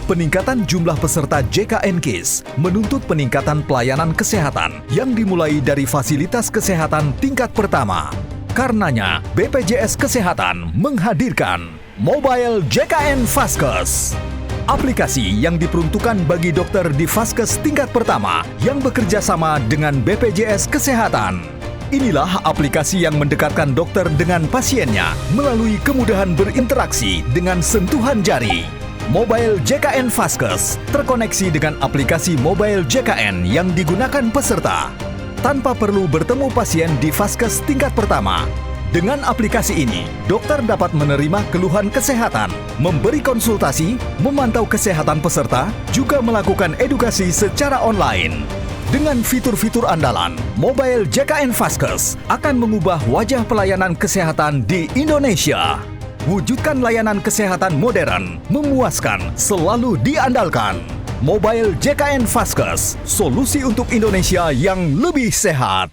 Peningkatan jumlah peserta JKN KIS menuntut peningkatan pelayanan kesehatan yang dimulai dari fasilitas kesehatan tingkat pertama. Karenanya, BPJS Kesehatan menghadirkan Mobile JKN Vaskes. Aplikasi yang diperuntukkan bagi dokter di Vaskes tingkat pertama yang bekerja sama dengan BPJS Kesehatan. Inilah aplikasi yang mendekatkan dokter dengan pasiennya melalui kemudahan berinteraksi dengan sentuhan jari. Mobile JKN Vaskes terkoneksi dengan aplikasi Mobile JKN yang digunakan peserta. Tanpa perlu bertemu pasien di Vaskes tingkat pertama. Dengan aplikasi ini, dokter dapat menerima keluhan kesehatan, memberi konsultasi, memantau kesehatan peserta, juga melakukan edukasi secara online. Dengan fitur-fitur andalan, Mobile JKN Vaskes akan mengubah wajah pelayanan kesehatan di Indonesia. Wujudkan layanan kesehatan modern, memuaskan, selalu diandalkan. Mobile JKN Vaskes, solusi untuk Indonesia yang lebih sehat.